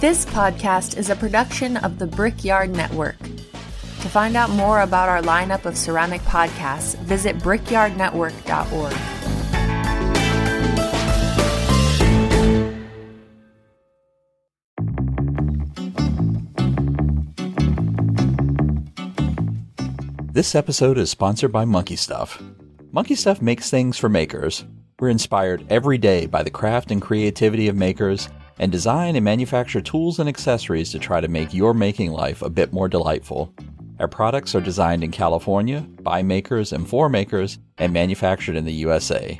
This podcast is a production of the Brickyard Network. To find out more about our lineup of ceramic podcasts, visit brickyardnetwork.org. This episode is sponsored by Monkey Stuff. Monkey Stuff makes things for makers. We're inspired every day by the craft and creativity of makers, and design and manufacture tools and accessories to try to make your making life a bit more delightful. Our products are designed in California, by makers and for makers, and manufactured in the USA.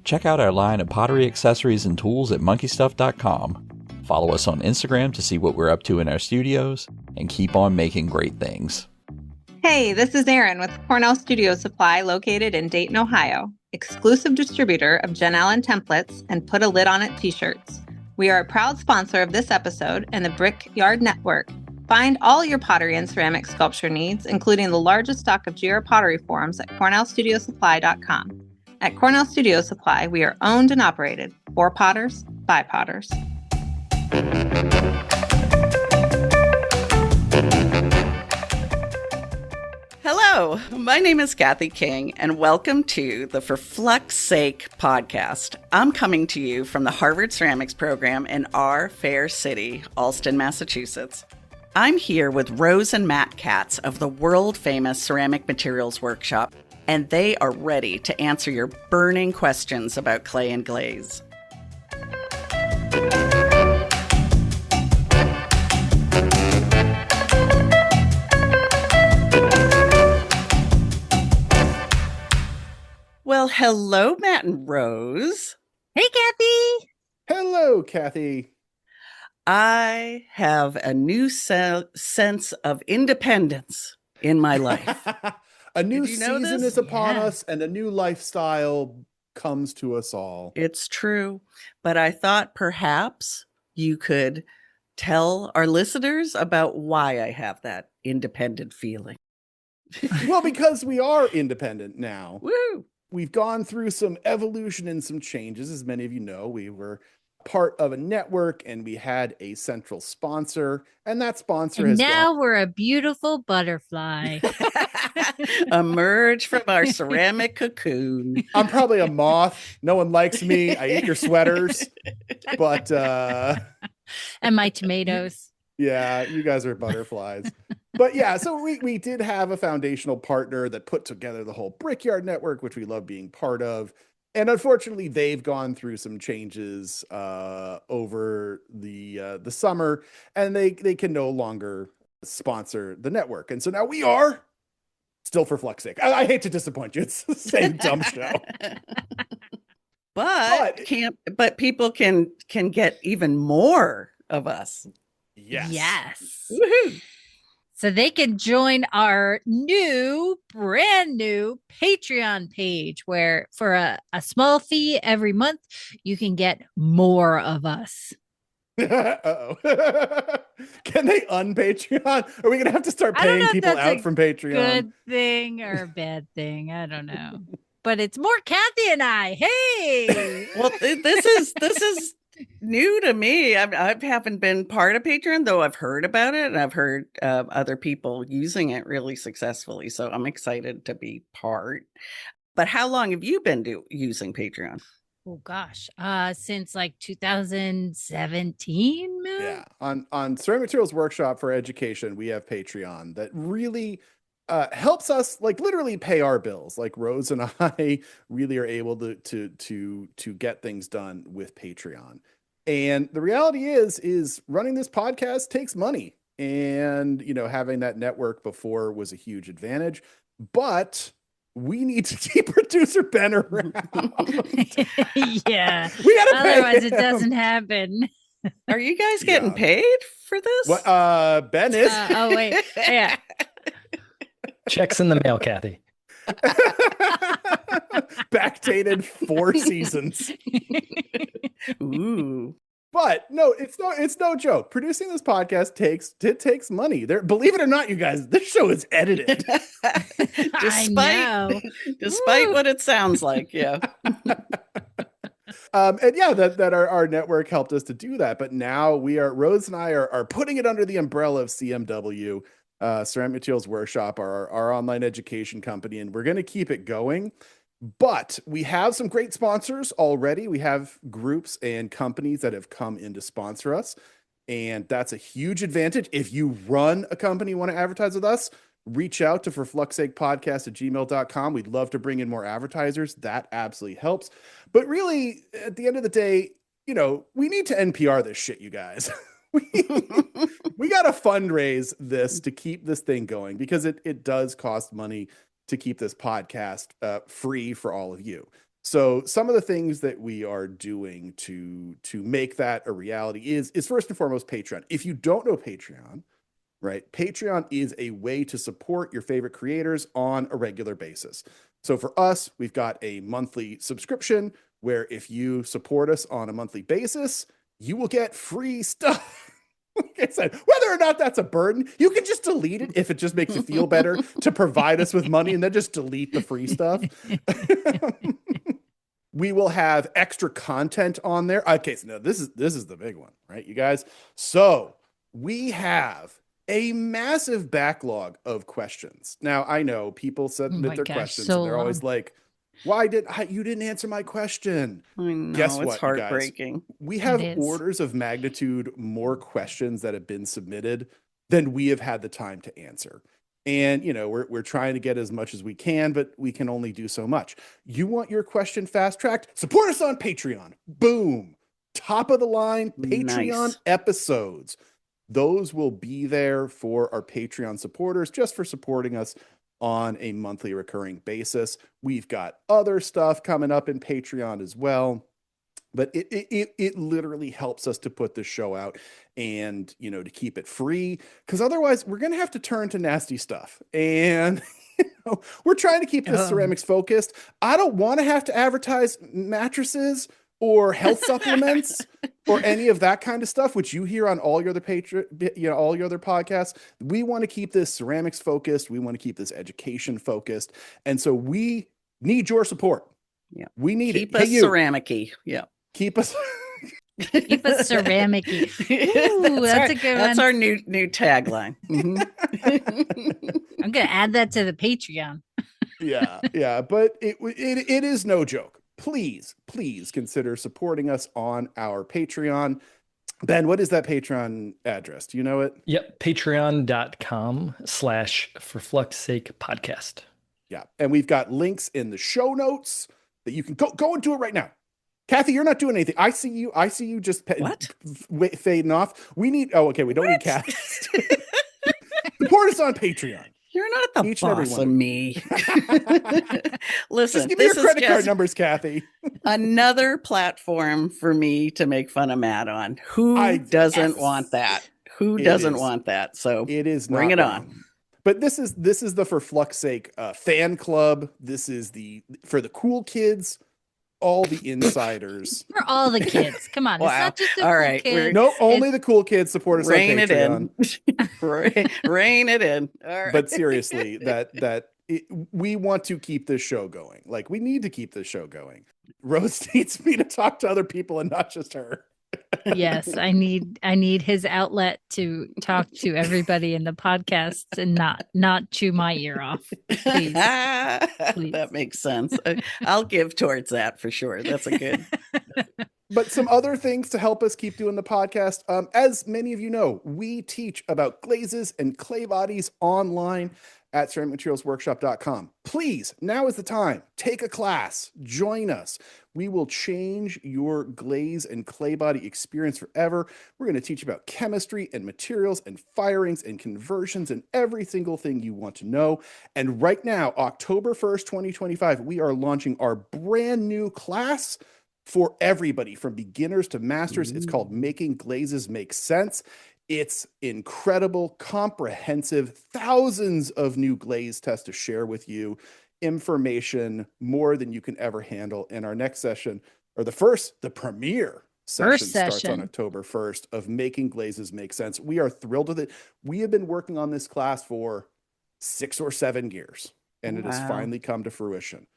Check out our line of pottery accessories and tools at monkeystuff.com. Follow us on Instagram to see what we're up to in our studios, and keep on making great things. Hey, this is Erin with Cornell Studio Supply located in Dayton, Ohio, exclusive distributor of Jen Allen templates and Put a Lid on It t-shirts. We are a proud sponsor of this episode and the Brickyard Network. Find all your pottery and ceramic sculpture needs, including the largest stock of GR pottery forms at cornellstudiosupply.com. At Cornell Studio Supply, we are owned and operated for potters, by potters. Hello, my name is Kathy King, and welcome to the For Flux Sake podcast. I'm coming to you from the Harvard Ceramics program in our fair city, Allston, Massachusetts. I'm here with Rose and Matt Katz of the world-famous Ceramic Materials Workshop, and they are ready to answer your burning questions about clay and glaze. Well, hello, Matt and Rose. Hey, Kathy. Hello, Kathy. I have a new sense of independence in my life. A new Did you know season this? is upon us, and a new lifestyle comes to us all. It's true. But I thought perhaps you could tell our listeners about why I have that independent feeling. Well, because we are independent now. Woo! We've gone through some evolution and some changes. As many of you know, we were part of a network and we had a central sponsor, and that sponsor has now we're a beautiful butterfly. Emerge from our ceramic cocoon. I'm probably a moth. No one likes me. I eat your sweaters. But And my tomatoes. yeah, you guys are butterflies. But yeah, so we did have a foundational partner that put together the whole Brickyard Network, which we love being part of. And unfortunately, they've gone through some changes over the summer, and they can no longer sponsor the network. And so now we are still for Flux Sake. I hate to disappoint you. It's the same dumb show. But people can get even more of us. Yes. Woohoo! So they can join our brand new Patreon page where for a small fee every month, you can get more of us. Uh-oh. Can they un-Patreon? Are we going to have to start paying people out from Patreon? Good thing or a bad thing. I don't know. But it's more Kathy and I. Hey. Well, this is new to me. I haven't been part of Patreon, though I've heard about it, and I've heard other people using it really successfully. So I'm excited to be part. But how long have you been using Patreon? Oh gosh, since like 2017, man. Yeah, on Ceramic Materials Workshop for Education, we have Patreon that really helps us like literally pay our bills. Like Rose and I really are able to get things done with Patreon. And the reality is running this podcast takes money, and having that network before was a huge advantage, but we need to keep producer Ben around. Yeah. We gotta pay Otherwise him. it doesn't happen. Are you guys getting paid for this? What, Ben is. Oh wait. Yeah. Checks in the mail, Kathy. Backdated 4 seasons. Ooh. But no, it's no joke. Producing this podcast takes money. Believe it or not, you guys, this show is edited. Despite what it sounds like, yeah. And yeah, that our network helped us to do that. But now Rose and I are putting it under the umbrella of CMW, Ceramic Materials Workshop, our online education company, and we're going to keep it going. But we have some great sponsors already. We have groups and companies that have come in to sponsor us. And that's a huge advantage. If you run a company, you want to advertise with us, reach out to ForFluxSakePodcast@gmail.com. We'd love to bring in more advertisers. That absolutely helps. But really, at the end of the day, we need to NPR this shit, you guys. we got to fundraise this to keep this thing going because it does cost money to keep this podcast free for all of you. So some of the things that we are doing to make that a reality is first and foremost Patreon. If you don't know Patreon, right? Patreon is a way to support your favorite creators on a regular basis. So for us, we've got a monthly subscription where if you support us on a monthly basis, you will get free stuff. Like I said, whether or not that's a burden, you can just delete it if it just makes you feel better to provide us with money and then just delete the free stuff. We will have extra content on there. Okay, so now this is the big one, right, you guys? So we have a massive backlog of questions. Now, I know people submit their questions and they're always like, why you didn't answer my question? I know, guess what, it's heartbreaking. We have orders of magnitude more questions that have been submitted than we have had the time to answer. And, we're trying to get as much as we can, but we can only do so much. You want your question fast-tracked? Support us on Patreon. Boom. Top of the line Patreon episodes. Those will be there for our Patreon supporters, just for supporting us on a monthly recurring basis. We've got other stuff coming up in Patreon as well. But it literally helps us to put this show out and, to keep it free, because otherwise we're going to have to turn to nasty stuff. And we're trying to keep this ceramics focused. I don't want to have to advertise mattresses or health supplements or any of that kind of stuff, which you hear on all your other all your other podcasts. We want to keep this ceramics focused. We want to keep this education focused. And so we need your support. Yeah. We need keep us ceramic-y. Yeah. Keep us ceramic-y. Ooh, that's a good one. That's our new tagline. Mm-hmm. I'm gonna add that to the Patreon. Yeah, but it is no joke. Please consider supporting us on our Patreon. Ben, what is that Patreon address? Do you know it? Yep, patreon.com/ForFluxSakePodcast. Yeah, and we've got links in the show notes that you can go and do it right now. Kathy, you're not doing anything. I see you just fading off. We don't need Kathy. Support us on Patreon. You're not the boss of me. Listen, just give me your credit card numbers, Kathy. Another platform for me to make fun of Matt on. Who doesn't want that? Who doesn't want that? So it is. Bring it on. But this is the For Flux Sake fan club. This is for the cool kids. All the insiders. For all the kids. Come on. Wow. It's not just the all cool right. kids. No, only the cool kids support us on Patreon. Rein it in. All right. But seriously, we want to keep this show going. Like, we need to keep this show going. Rose needs me to talk to other people and not just her. Yes, I need his outlet to talk to everybody in the podcast and not chew my ear off. Please. That makes sense. I'll give towards that for sure. That's a good. But some other things to help us keep doing the podcast. As many of you know, we teach about glazes and clay bodies online at ceramicmaterialsworkshop.com. Please, now is the time. Take a class. Join us. We will change your glaze and clay body experience forever. We're going to teach about chemistry and materials and firings and conversions and every single thing you want to know. And right now, October 1st, 2025, we are launching our brand new class for everybody from beginners to masters. It's called Making Glazes Make Sense. It's incredible, comprehensive, thousands of new glaze tests to share with you, information more than you can ever handle. And our next session, or the premiere session starts on October 1st of Making Glazes Make Sense. We are thrilled with it. We have been working on this class for 6 or 7 years, and it has finally come to fruition.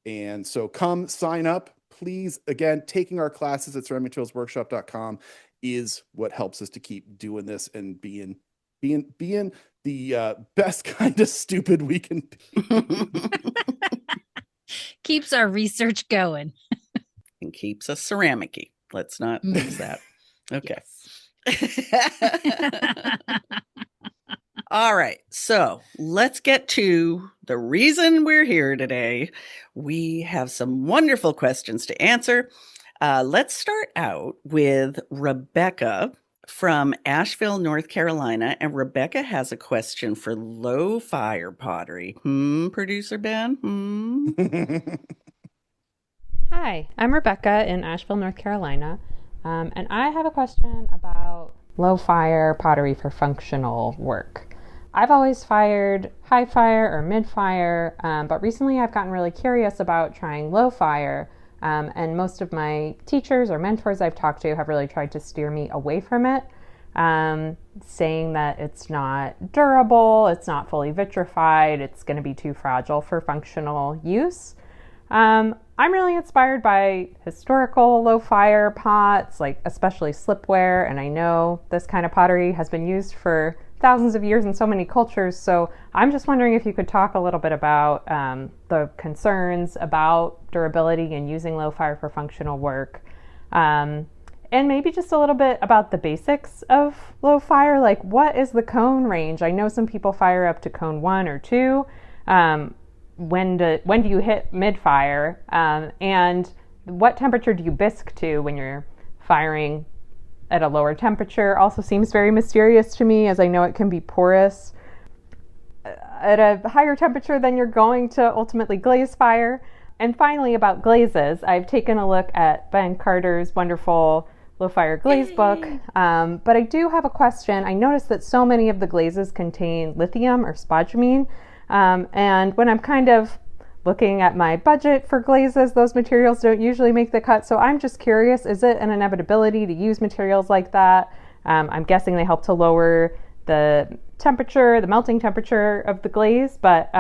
And so come sign up please, again, taking our classes at ceramicmaterialsworkshop.com is what helps us to keep doing this and being the best kind of stupid we can be. Keeps our research going. And keeps us ceramic-y. Let's not mix that. Okay. All right. So let's get to the reason we're here today. We have some wonderful questions to answer. Let's start out with Rebecca from Asheville, North Carolina. And Rebecca has a question for low fire pottery. Producer Ben? Hi, I'm Rebecca in Asheville, North Carolina. And I have a question about low fire pottery for functional work. I've always fired high fire or mid fire, but recently I've gotten really curious about trying low fire. And most of my teachers or mentors I've talked to have really tried to steer me away from it, saying that it's not durable, it's not fully vitrified, it's going to be too fragile for functional use. I'm really inspired by historical low fire pots, like especially slipware, and I know this kind of pottery has been used for thousands of years in so many cultures. So I'm just wondering if you could talk a little bit about the concerns about durability and using low fire for functional work. And maybe just a little bit about the basics of low fire, like what is the cone range? I know some people fire up to cone 1 or 2. When do you hit mid fire? And what temperature do you bisque to when you're firing at a lower temperature? Also seems very mysterious to me, as I know it can be porous at a higher temperature than you're going to ultimately glaze fire. And finally, about glazes, I've taken a look at Ben Carter's wonderful low fire glaze book, but I do have a question. I noticed that so many of the glazes contain lithium or spodumene, and when I'm kind of looking at my budget for glazes, those materials don't usually make the cut. So I'm just curious, is it an inevitability to use materials like that? I'm guessing they help to lower the temperature, the melting temperature of the glaze, but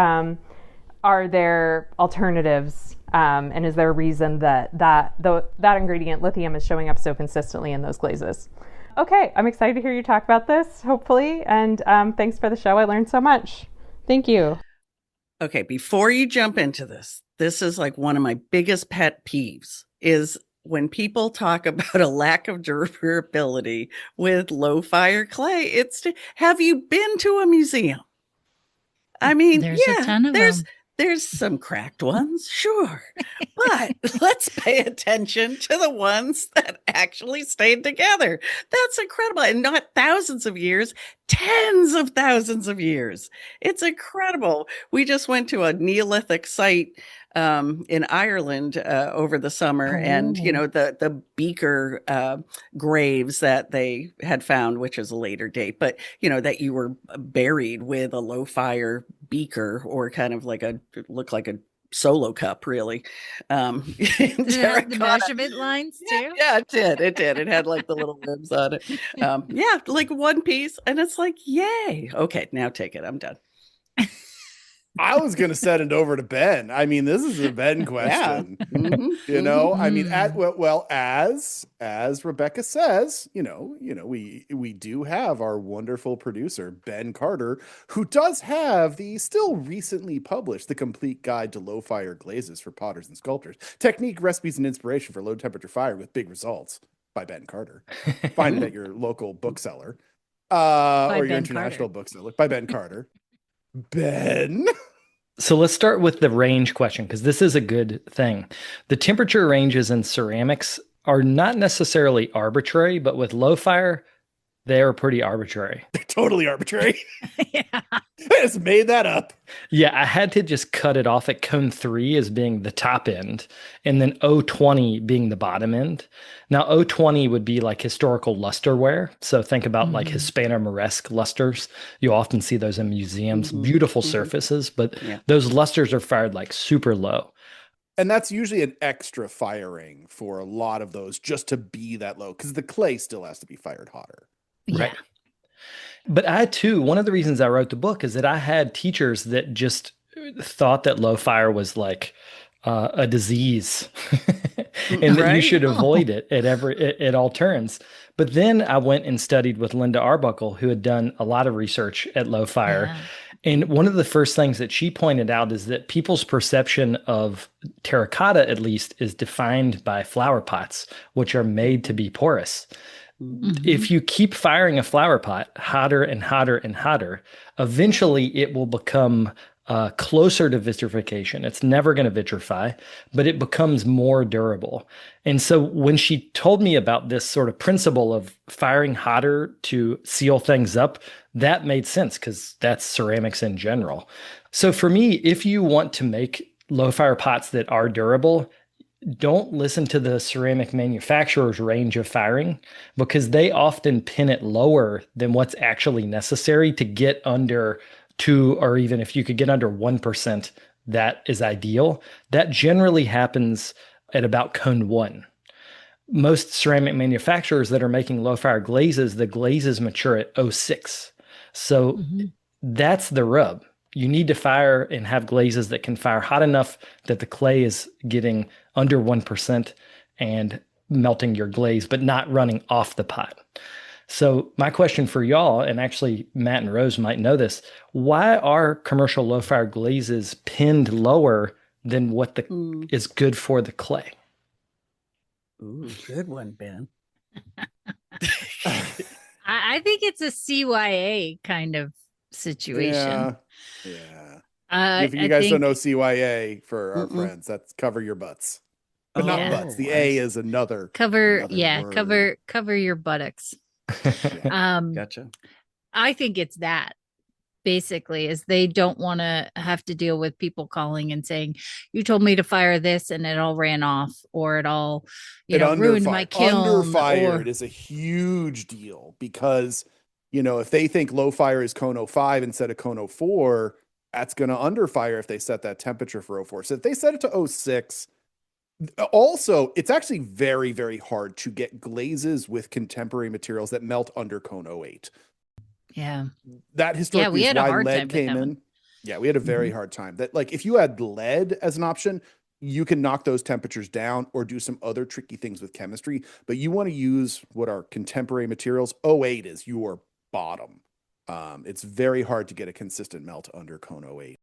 are there alternatives? And is there a reason that ingredient, lithium, is showing up so consistently in those glazes? Okay, I'm excited to hear you talk about this, hopefully, and thanks for the show. I learned so much. Thank you. Okay, before you jump into this is like one of my biggest pet peeves is when people talk about a lack of durability with low fire clay. Have you been to a museum? I mean, There's a ton of them. There's some cracked ones, sure, but let's pay attention to the ones that actually stayed together. That's incredible. And not thousands of years, tens of thousands of years. It's incredible. We just went to a Neolithic site in Ireland over the summer, and the beaker graves that they had found, which is a later date, but that you were buried with a low fire beaker, or kind of like looked like a solo cup, really. The measurement lines too. Yeah, it did. It had like the little ribs on it. Like one piece, and it's like, yay. Okay, now take it. I'm done. I was going to send it over to Ben. I mean, this is a Ben question. Yeah. I mean, as Rebecca says, we do have our wonderful producer, Ben Carter, who does have the still recently published The Complete Guide to Low Fire Glazes for Potters and Sculptors, Technique, Recipes, and Inspiration for Low Temperature Fire with Big Results by Ben Carter. Find it at your local bookseller or your international bookseller by Ben Carter. Ben. So let's start with the range question, because this is a good thing. The temperature ranges in ceramics are not necessarily arbitrary, but with low fire, they are pretty arbitrary. They're totally arbitrary. Yeah. I just made that up. Yeah, I had to just cut it off at cone 3 as being the top end, and then 020 being the bottom end. Now, 020 would be like historical lusterware. So think about like Hispano-Moresque lusters. You often see those in museums, beautiful surfaces, but those lusters are fired like super low. And that's usually an extra firing for a lot of those, just to be that low, because the clay still has to be fired hotter. Right. But I too, one of the reasons I wrote the book is that I had teachers that just thought that low fire was like a disease and that you should avoid it at all turns. But then I went and studied with Linda Arbuckle, who had done a lot of research at low fire. Yeah. And one of the first things that she pointed out is that people's perception of terracotta, at least, is defined by flower pots, which are made to be porous. Mm-hmm. If you keep firing a flower pot hotter and hotter and hotter, eventually it will become closer to vitrification. It's never going to vitrify, but it becomes more durable. And so when she told me about this sort of principle of firing hotter to seal things up, that made sense because that's ceramics in general. So for me, if you want to make low fire pots that are durable, don't listen to the ceramic manufacturer's range of firing because they often pin it lower than what's actually necessary to get under 2, or even if you could get under 1%, that is ideal. That generally happens at about cone 1. Most ceramic manufacturers that are making low fire glazes, the glazes mature at 0.6. So that's the rub. You need to fire and have glazes that can fire hot enough that the clay is getting under 1% and melting your glaze, but not running off the pot. So my question for y'all, and actually Matt and Rose might know this, why are commercial low fire glazes pinned lower than what is good for the clay? Ooh, good one, Ben. I think it's a CYA kind of situation. Yeah. If you guys don't know CYA for our friends, that's cover your butts. But not butts. The A is another cover word. cover your buttocks. Gotcha. I think it's that basically is they don't want to have to deal with people calling and saying, you told me to fire this and it all ran off, or it all, ruined my kiln. Underfired is a huge deal because, if they think low fire is cone 05 instead of cone 04, that's going to underfire if they set that temperature for 04. So if they set it to 06, also, it's actually very, very hard to get glazes with contemporary materials that melt under cone 08. Yeah. That historically is why lead came in. One. Yeah, we had a very hard time. That, like, if you had lead as an option, you can knock those temperatures down or do some other tricky things with chemistry. But you want to use what are contemporary materials. 08 is your bottom. It's very hard to get a consistent melt under cone 08.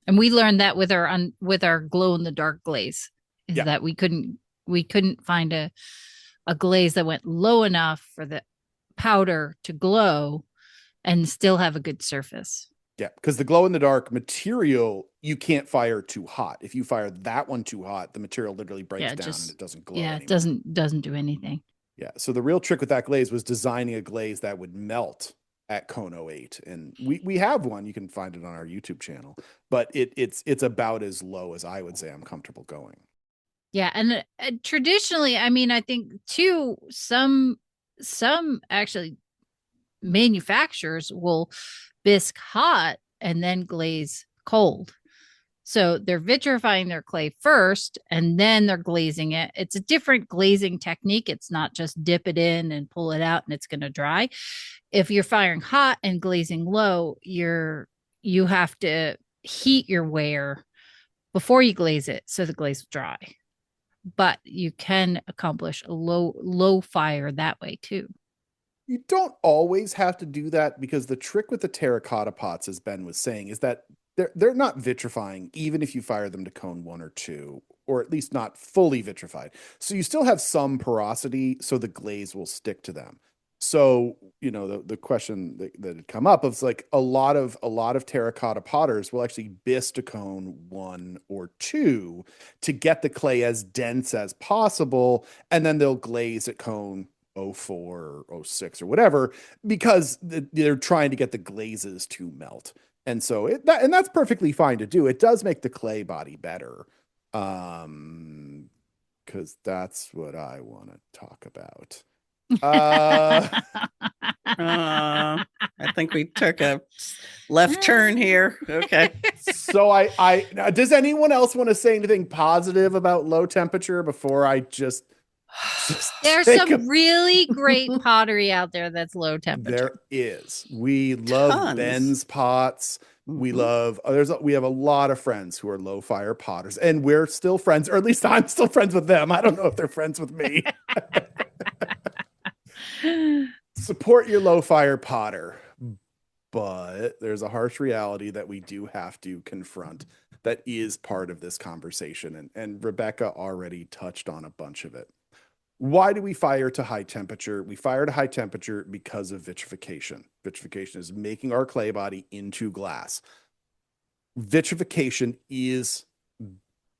And we learned that with our glow in the dark glaze. Is that we couldn't find a glaze that went low enough for the powder to glow and still have a good surface. Yeah, because the glow in the dark material, you can't fire too hot. If you fire that one too hot, the material literally breaks down and it doesn't glow anymore. It doesn't do anything. Yeah, so the real trick with that glaze was designing a glaze that would melt at cone 08. And we have one. You can find it on our YouTube channel. But it's about as low as I would say I'm comfortable going. Yeah, and traditionally, I mean, I think too, some actually manufacturers will bisque hot and then glaze cold. So they're vitrifying their clay first and then they're glazing it. It's a different glazing technique. It's not just dip it in and pull it out and it's going to dry. If you're firing hot and glazing low, you have to heat your ware before you glaze it so the glaze will dry. But you can accomplish a low fire that way too. You don't always have to do that because the trick with the terracotta pots, as Ben was saying, is that they're not vitrifying even if you fire them to cone 1 or 2, or at least not fully vitrified. So you still have some porosity, so the glaze will stick to them. So, the question that had come up is like a lot of terracotta potters will actually bisque to cone 1 or 2 to get the clay as dense as possible. And then they'll glaze at cone 04 or 06 or whatever, because they're trying to get the glazes to melt. And so that's perfectly fine to do. It does make the clay body better. Because that's what I want to talk about. I think we took a left turn here. Okay. So I does anyone else want to say anything positive about low temperature before I just there's some really great pottery out there that's low temperature. There is. We love Ben's pots. We love, we have a lot of friends who are low fire potters, and we're still friends, or at least I'm still friends with them. I don't know if they're friends with me. Support your low fire potter. But there's a harsh reality that we do have to confront that is part of this conversation. And Rebecca already touched on a bunch of it. Why do we fire to high temperature? We fire to high temperature because of vitrification. Vitrification is making our clay body into glass. Vitrification is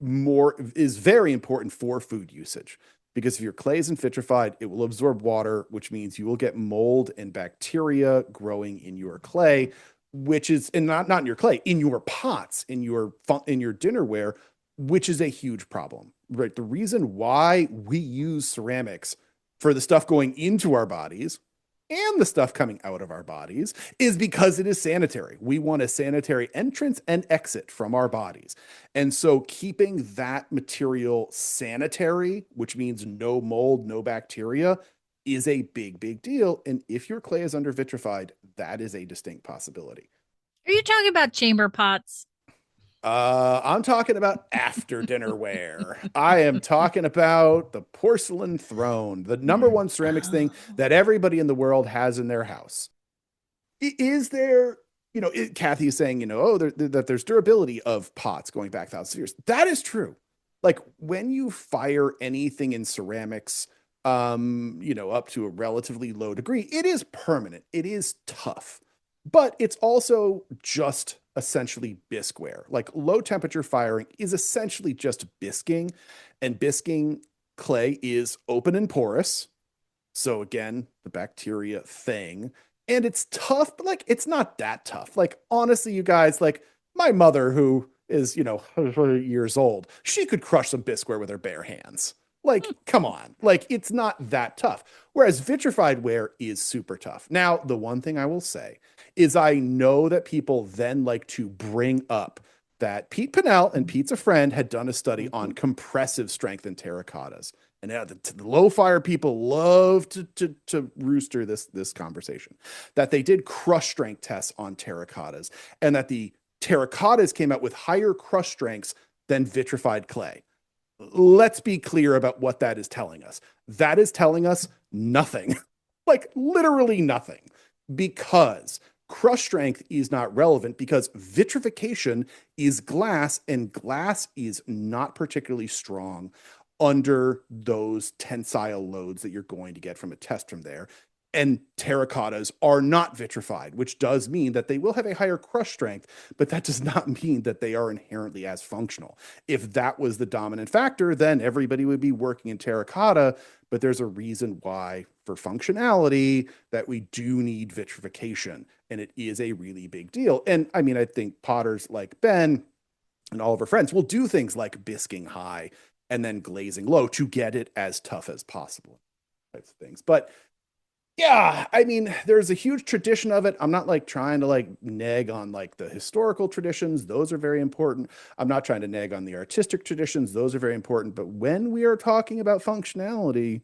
very important for food usage. Because if your clay isn't vitrified, it will absorb water, which means you will get mold and bacteria growing in your clay, which is, and not in your clay, in your pots, in your dinnerware, which is a huge problem, right? The reason why we use ceramics for the stuff going into our bodies and the stuff coming out of our bodies is because it is sanitary. We want a sanitary entrance and exit from our bodies. And so keeping that material sanitary, which means no mold, no bacteria, is a big, big deal. And if your clay is under vitrified, that is a distinct possibility. Are you talking about chamber pots? I'm talking about after dinnerware. I am talking about the porcelain throne, the number one ceramics thing that everybody in the world has in their house. Is there, Kathy is saying, that there's durability of pots going back thousands of years. That is true. Like when you fire anything in ceramics, up to a relatively low degree, it is permanent. It is tough, but it's also just essentially bisqueware. Like low temperature firing is essentially just bisking, and bisking clay is open and porous. So again, the bacteria thing, and it's tough, but like, it's not that tough. Like, honestly, you guys, like my mother, who is, years old, she could crush some bisqueware with her bare hands. Like, come on, like it's not that tough. Whereas vitrified ware is super tough. Now, the one thing I will say is I know that people then like to bring up that Pete Pinnell, and Pete's a friend, had done a study on compressive strength in terracottas. And the low fire people love to rooster this conversation, that they did crush strength tests on terracottas, and that the terracottas came out with higher crush strengths than vitrified clay. Let's be clear about what that is telling us. That is telling us nothing, like literally nothing, because crush strength is not relevant, because vitrification is glass, and glass is not particularly strong under those tensile loads that you're going to get from a test from there. And terracottas are not vitrified, which does mean that they will have a higher crush strength, but that does not mean that they are inherently as functional. If that was the dominant factor, then everybody would be working in terracotta, but there's a reason why, for functionality, that we do need vitrification, and it is a really big deal. And I mean, I think potters like Ben and all of our friends will do things like bisking high and then glazing low to get it as tough as possible, types of things. But yeah, I mean, there's a huge tradition of it. I'm not like trying to like neg on like the historical traditions. Those are very important. I'm not trying to neg on the artistic traditions. Those are very important. But when we are talking about functionality,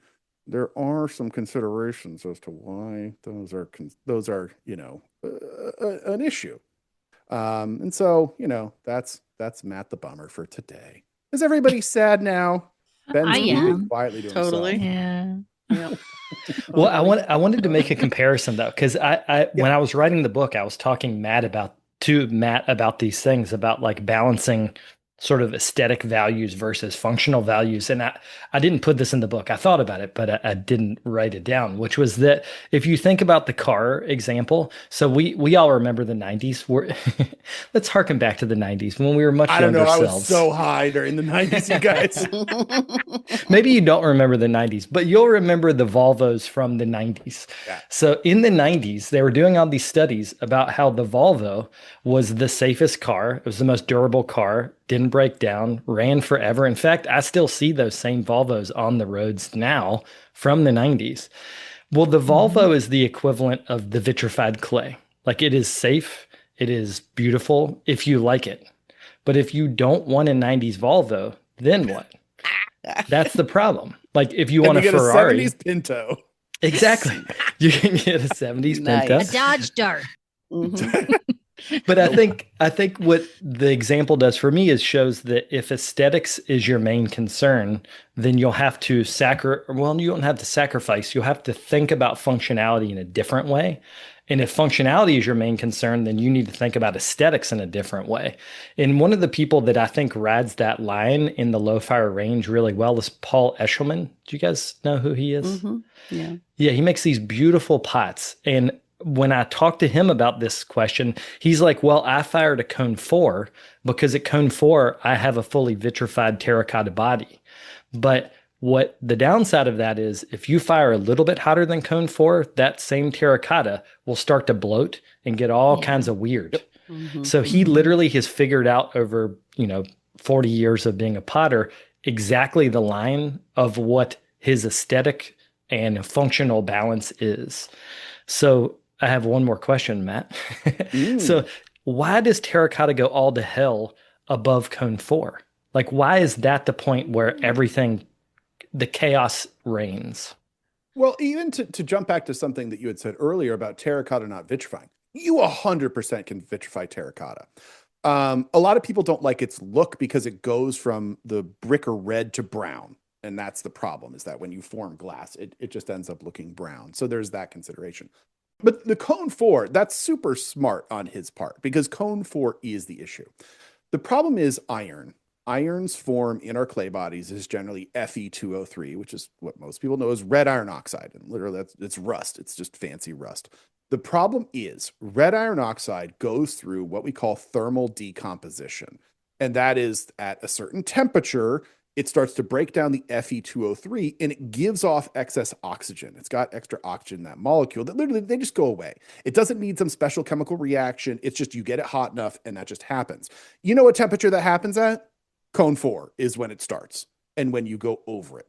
there are some considerations as to why those are an issue. And so, that's Matt the Bummer for today. Is everybody sad now? Ben's quietly doing totally. Yeah. Yeah. Well, I wanted to make a comparison though, because when I was writing the book, I was talking to Matt about these things, about like balancing sort of aesthetic values versus functional values. And I didn't put this in the book. I thought about it, but I didn't write it down, which was that if you think about the car example, so we all remember the 90s. Let's harken back to the 90s when we were much younger selves. I was so high during the 90s, you guys. Maybe you don't remember the 90s, but you'll remember the Volvos from the 90s. Yeah. So in the 90s, they were doing all these studies about how the Volvo was the safest car. It was the most durable car, didn't break down, ran forever. In fact, I still see those same Volvos on the roads now from the 90s. Well, the Volvo is the equivalent of the vitrified clay. Like, it is safe, it is beautiful if you like it. But if you don't want a 90s Volvo, then what? That's the problem. Like, if you want a Ferrari, a 70s Pinto. Exactly. You can get a 70s Pinto. A Dodge Dart. But I think what the example does for me is shows that if aesthetics is your main concern, then you'll have to you don't have to sacrifice. You'll have to think about functionality in a different way. And if functionality is your main concern, then you need to think about aesthetics in a different way. And one of the people that I think rides that line in the low fire range really well is Paul Eshelman. Do you guys know who he is? Mm-hmm. Yeah. Yeah, he makes these beautiful pots. And when I talked to him about this question, he's like, well, I fired a cone 4 because at cone 4, I have a fully vitrified terracotta body. But what the downside of that is, if you fire a little bit hotter than cone 4, that same terracotta will start to bloat and get all kinds of weird. Mm-hmm. So he literally has figured out over, 40 years of being a potter, exactly the line of what his aesthetic and functional balance is. So I have one more question, Matt. So why does terracotta go all to hell above cone 4? Like, why is that the point where the chaos reigns? Well, even to jump back to something that you had said earlier about terracotta not vitrifying, you 100% can vitrify terracotta. A lot of people don't like its look because it goes from the brick or red to brown. And that's the problem, is that when you form glass, it just ends up looking brown. So there's that consideration. But the cone 4, that's super smart on his part, because cone 4 is the issue. The problem is iron. Iron's form in our clay bodies is generally Fe2O3, which is what most people know as red iron oxide. And literally, it's rust. It's just fancy rust. The problem is red iron oxide goes through what we call thermal decomposition. And that is at a certain temperature, it starts to break down the Fe2O3 and it gives off excess oxygen. It's got extra oxygen in that molecule that literally they just go away. It doesn't need some special chemical reaction. It's just you get it hot enough and that just happens. You know what temperature that happens at? Cone 4 is when it starts and when you go over it.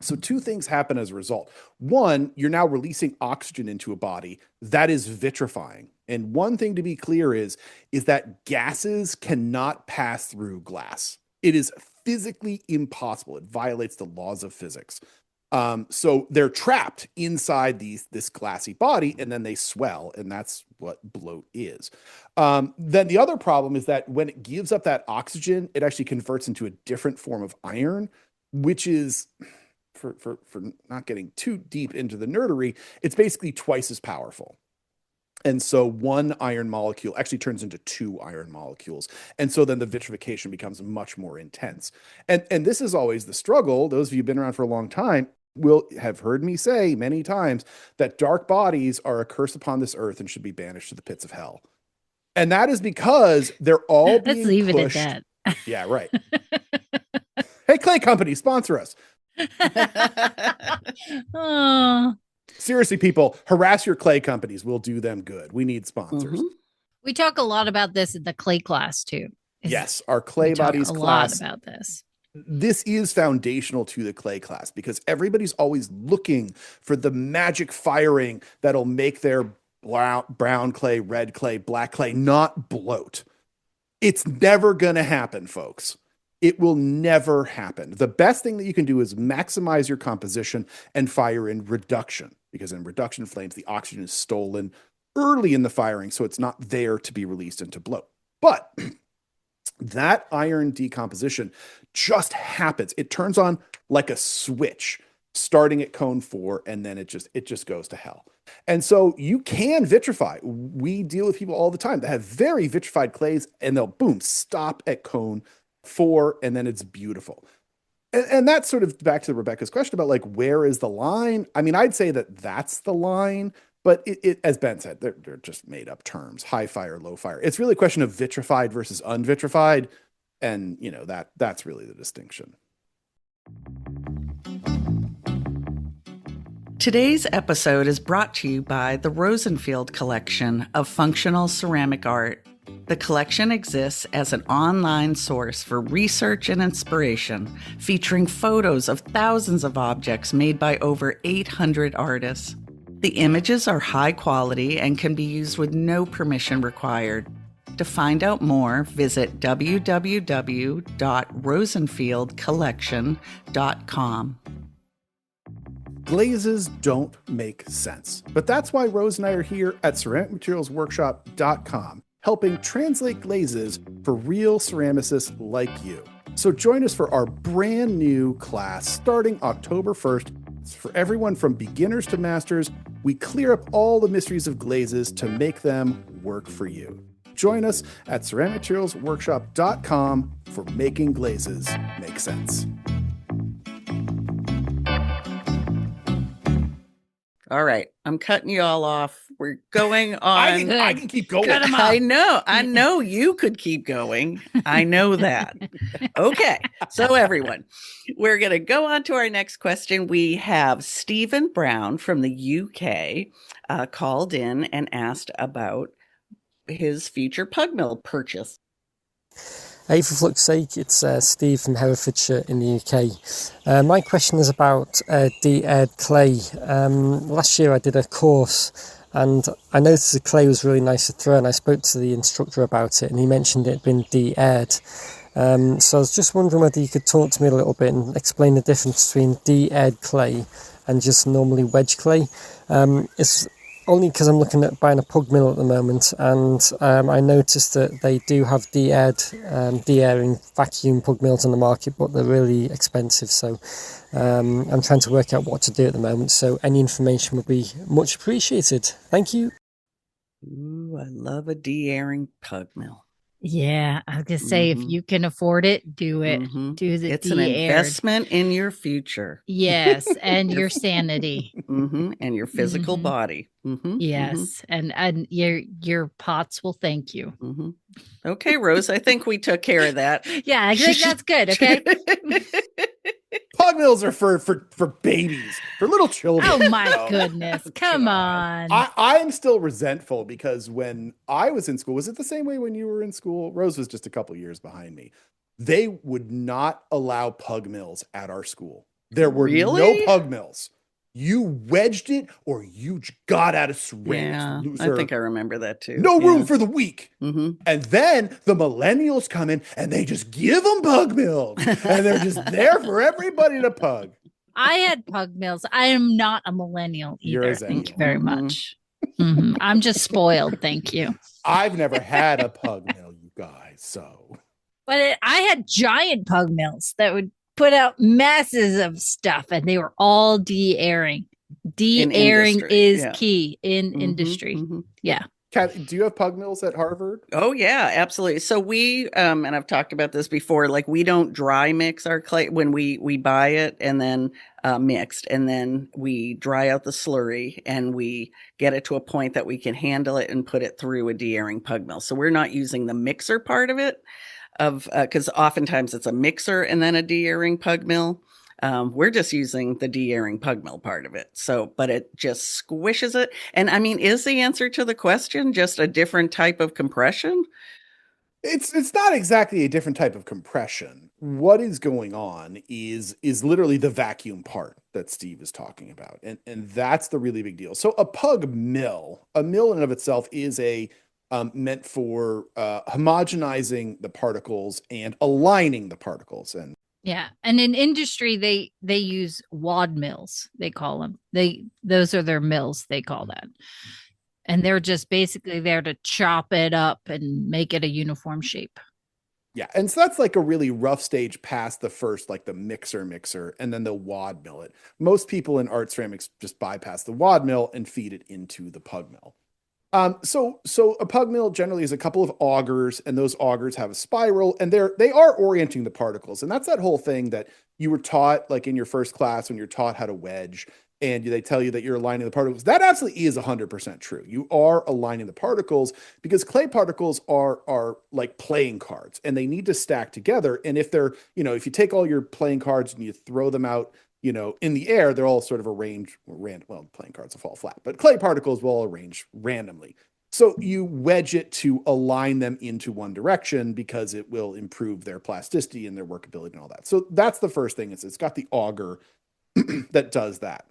So two things happen as a result. One, you're now releasing oxygen into a body that is vitrifying. And one thing to be clear is that gases cannot pass through glass. It is physically impossible. It violates the laws of physics. So they're trapped inside this glassy body, and then they swell, and that's what bloat is. Then the other problem is that when it gives up that oxygen, it actually converts into a different form of iron, which is, for not getting too deep into the nerdery, it's basically twice as powerful. And so one iron molecule actually turns into 2 iron molecules. And so then the vitrification becomes much more intense. And this is always the struggle. Those of you who've been around for a long time will have heard me say many times that dark bodies are a curse upon this earth and should be banished to the pits of hell. And that is because they're all being Let's leave pushed. it at that. Yeah, right. Hey, clay company, sponsor us. Oh. Seriously, people, harass your clay companies. We'll do them good. We need sponsors. Mm-hmm. We talk a lot about this in the clay class too. Yes, our clay We talk bodies a class. lot about this. This is foundational to the clay class because everybody's always looking for the magic firing that'll make their brown clay, red clay, black clay not bloat. It's never going to happen, folks. It will never happen. The best thing that you can do is maximize your composition and fire in reduction, because in reduction flames, the oxygen is stolen early in the firing, so it's not there to be released into bloat. But that iron decomposition just happens. It turns on like a switch starting at cone 4, and then it just goes to hell. And so you can vitrify. We deal with people all the time that have very vitrified clays, and they'll boom, stop at cone 4, and then it's beautiful. And that's sort of back to Rebecca's question about like, where is the line? I mean, I'd say that that's the line, but it as Ben said, they're just made up terms, high fire, low fire. It's really a question of vitrified versus unvitrified. And you know, that's really the distinction. Today's episode is brought to you by the Rosenfield Collection of Functional Ceramic Art. The collection exists as an online source for research and inspiration, featuring photos of thousands of objects made by over 800 artists. The images are high quality and can be used with no permission required. To find out more, visit www.rosenfieldcollection.com. Glazes don't make sense, but that's why Rose and I are here at ceramicmaterialsworkshop.com, helping translate glazes for real ceramicists like you. So join us for our brand new class starting October 1st. It's for everyone from beginners to masters. We clear up all the mysteries of glazes to make them work for you. Join us at ceramicmaterialsworkshop.com for Making Glazes Make Sense. All right, I'm cutting you all off. We're going on. I can keep going. I know you could keep going. I know that. Okay, so everyone, we're going to go on to our next question. We have Stephen Brown from the UK called in and asked about his future pug mill purchase. Hey, for Flux Sake, it's Steve from Herefordshire in the UK. My question is about de-aired clay. Last year I did a course and I noticed the clay was really nice to throw, and I spoke to the instructor about it and he mentioned it had been de-aired. So I was just wondering whether you could talk to me a little bit and explain the difference between de-aired clay and just normally wedge clay. It's only because I'm looking at buying a pug mill at the moment, and I noticed that they do have de-airing vacuum pug mills on the market, but they're really expensive. So I'm trying to work out what to do at the moment. So any information would be much appreciated. Thank you. Ooh, I love a de-airing pug mill. Yeah, I was gonna say, if you can afford it, do it. Do the It's an investment in your future. Yes, and your sanity. And your physical body. Yes, and your pots will thank you. Okay, Rose, I think we took care of that. Yeah, I think that's good. Okay. Pug mills are for babies, for little children. Oh my goodness. Come on. I'm still resentful because when I was in school, was it the same way when you were in school? Rose was just a couple years behind me. They would not allow pug mills at our school. There were no pug mills. You wedged it or you got out of ceramics. Yeah, Loser. I think I remember that too. No room for the weak. And then the millennials come in and they just give them pug mills. And they're just there for everybody to pug. I had pug mills. I am not a millennial either. Thank you very much. I'm just spoiled. Thank you. I've never had a pug mill, you guys. So, but I had giant pug mills that would put out masses of stuff, and they were all de-airing. De-airing is key in industry. Yeah. Kat, do you have pug mills at Harvard? Oh yeah, absolutely. So we, and I've talked about this before, like we don't dry mix our clay when we buy it and then mixed, and then we dry out the slurry and we get it to a point that we can handle it and put it through a de-airing pug mill. So we're not using the mixer part of it, because oftentimes it's a mixer and then a de-airing pug mill. We're just using the de-airing pug mill part of it. So, but it just squishes it. And I mean, is the answer to the question just a different type of compression? It's not exactly a different type of compression. What is going on is literally the vacuum part that Steve is talking about. And that's the really big deal. So a mill in and of itself is meant for homogenizing the particles and aligning the particles. And yeah, and in industry they use wad mills, they call them. Those are their mills, they call that. And they're just basically there to chop it up and make it a uniform shape. Yeah, and so that's like a really rough stage past the first, like the mixer, and then the wad mill it. Most people in art ceramics just bypass the wad mill and feed it into the pug mill. So a pug mill generally is a couple of augers, and those augers have a spiral, and they are orienting the particles. And that's that whole thing that you were taught, like in your first class when you're taught how to wedge, and they tell you that you're aligning the particles. That absolutely is 100% true. You are aligning the particles because clay particles are like playing cards, and they need to stack together. And if they're, if you take all your playing cards and you throw them out, in the air, they're all sort of arranged well, playing cards will fall flat, but clay particles will all arrange randomly. So you wedge it to align them into one direction because it will improve their plasticity and their workability and all that. So that's the first thing. It's got the auger that does that.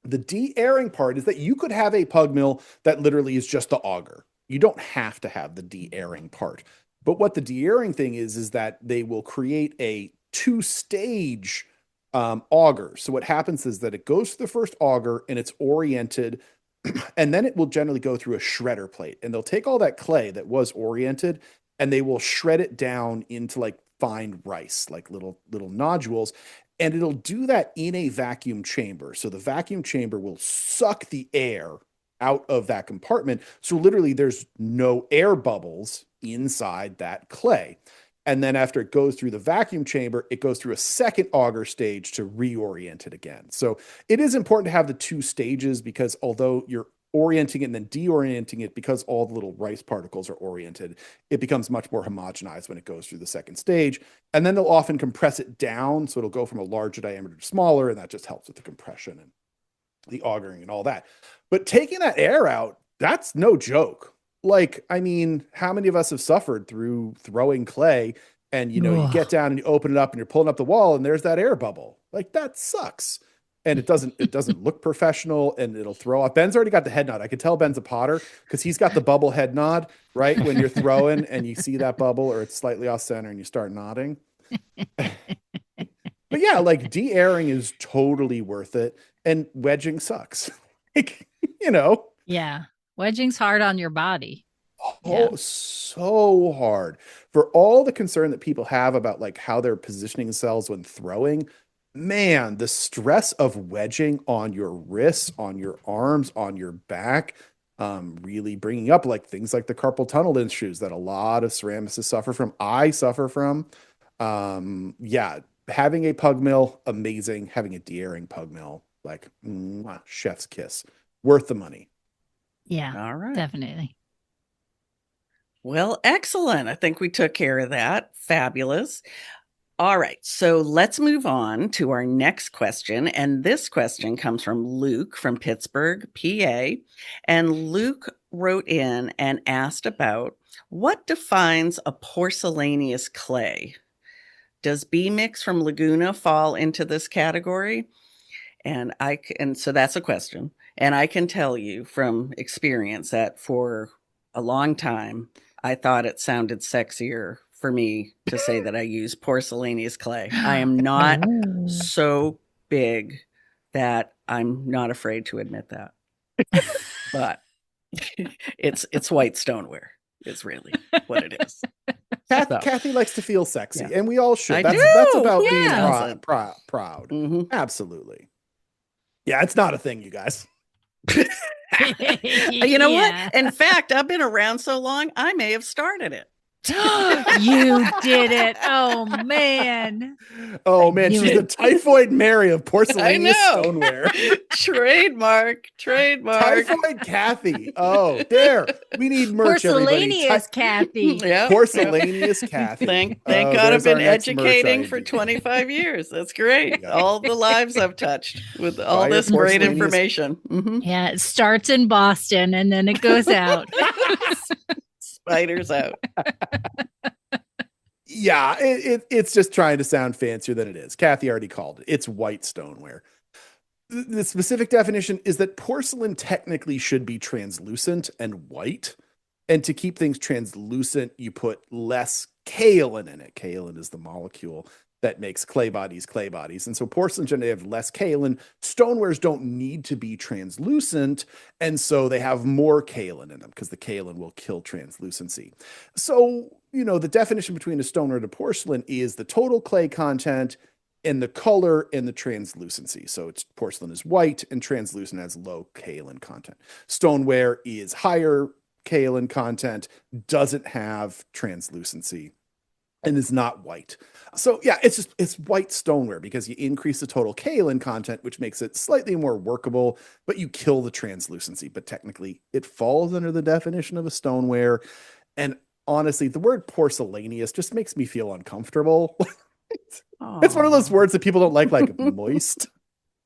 The de-airing part is that you could have a pug mill that literally is just the auger. You don't have to have the de-airing part. But what the de-airing thing is that they will create a two-stage auger. So what happens is that it goes to the first auger and it's oriented And then it will generally go through a shredder plate, and they'll take all that clay that was oriented and they will shred it down into like fine rice, like little nodules. And it'll do that in a vacuum chamber. So the vacuum chamber will suck the air out of that compartment. So literally there's no air bubbles inside that clay. And then after it goes through the vacuum chamber, it goes through a second auger stage to reorient it again. So it is important to have the two stages, because although you're orienting it and then deorienting it, because all the little rice particles are oriented, it becomes much more homogenized when it goes through the second stage. And then they'll often compress it down, so it'll go from a larger diameter to smaller, and that just helps with the compression and the augering and all that. But taking that air out, that's no joke. Like, I mean, how many of us have suffered through throwing clay and, you know, you get down and you open it up and you're pulling up the wall and there's that air bubble? Like, that sucks. And it doesn't look professional, and it'll throw off. Ben's already got the head nod. I could tell Ben's a potter because he's got the bubble head nod, right? When you're throwing and you see that bubble or it's slightly off center and you start nodding. But yeah, like de-airing is totally worth it. And wedging sucks. Like, you know. Yeah. Wedging's hard on your body. Oh, so hard. For all the concern that people have about like how they're positioning themselves when throwing, man, the stress of wedging on your wrists, on your arms, on your back, really bringing up like things like the carpal tunnel issues that a lot of ceramicists suffer from. I suffer from. Yeah, having a pug mill, amazing. Having a de-airing pug mill, like chef's kiss, worth the money. Yeah, all right, definitely. Well, excellent. I think we took care of that. Fabulous. All right, so let's move on to our next question. And this question comes from Luke from Pittsburgh, PA. And Luke wrote in and asked about what defines a porcelaneous clay? Does B-Mix from Laguna fall into this category? And so that's a question. And I can tell you from experience that for a long time, I thought it sounded sexier for me to say that I use porcelaneous clay. I am not so big that I'm not afraid to admit that. But it's white stoneware is really what it is. Kathy likes to feel sexy, and we all should. That's about being proud. Mm-hmm. Absolutely. Yeah, it's not a thing, you guys. You know what? In fact, I've been around so long, I may have started it. You did it. Oh man. Oh man, she's the Typhoid Mary of porcelaneous stoneware. Trademark. Typhoid Kathy. Oh, there. We need merch. Porcelaneous Kathy. Yep. Porcelaneous Kathy. Thank God I've been educating for 25 years. That's great. Yeah. All the lives I've touched with all this great information. Mm-hmm. Yeah, it starts in Boston and then it goes out. Spiders out. Yeah, it's just trying to sound fancier than it is. Kathy already called it. It's white stoneware. The specific definition is that porcelain technically should be translucent and white. And to keep things translucent, you put less kaolin in it. Kaolin is the molecule that makes clay bodies. And so porcelain generally have less kaolin. Stonewares don't need to be translucent, and so they have more kaolin in them because the kaolin will kill translucency. So, you know, the definition between a stoneware and a porcelain is the total clay content and the color and the translucency. So it's porcelain is white and translucent has low kaolin content. Stoneware is higher kaolin content, doesn't have translucency, and is not white. So yeah, it's white stoneware because you increase the total kaolin content, which makes it slightly more workable, but you kill the translucency. But technically, it falls under the definition of a stoneware. And honestly, the word porcelaneous just makes me feel uncomfortable. It's one of those words that people don't like moist.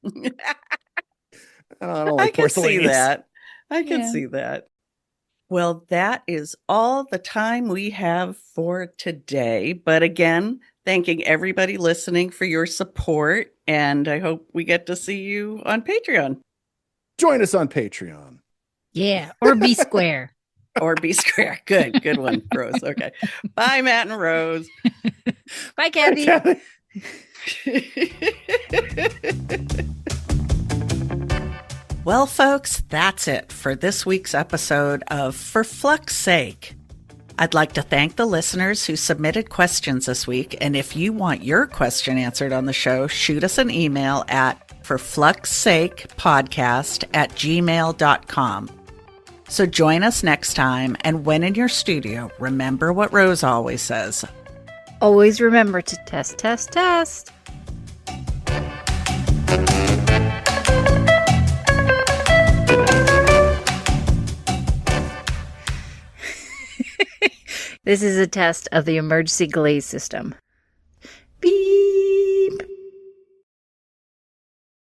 I don't like porcelaneous. I can see that. Well, that is all the time we have for today. But again, thanking everybody listening for your support. And I hope we get to see you on Patreon. Join us on Patreon. Yeah. Or be square. Or be square. Good one, Rose. Okay. Bye, Matt and Rose. Bye, Kathy. Bye, Kathy. Well, folks, that's it for this week's episode of For Flux Sake. I'd like to thank the listeners who submitted questions this week, and if you want your question answered on the show, shoot us an email at ForFluxSakePodcast@gmail.com. So join us next time, and when in your studio, remember what Rose always says. Always remember to test, test, test. This is a test of the emergency glaze system.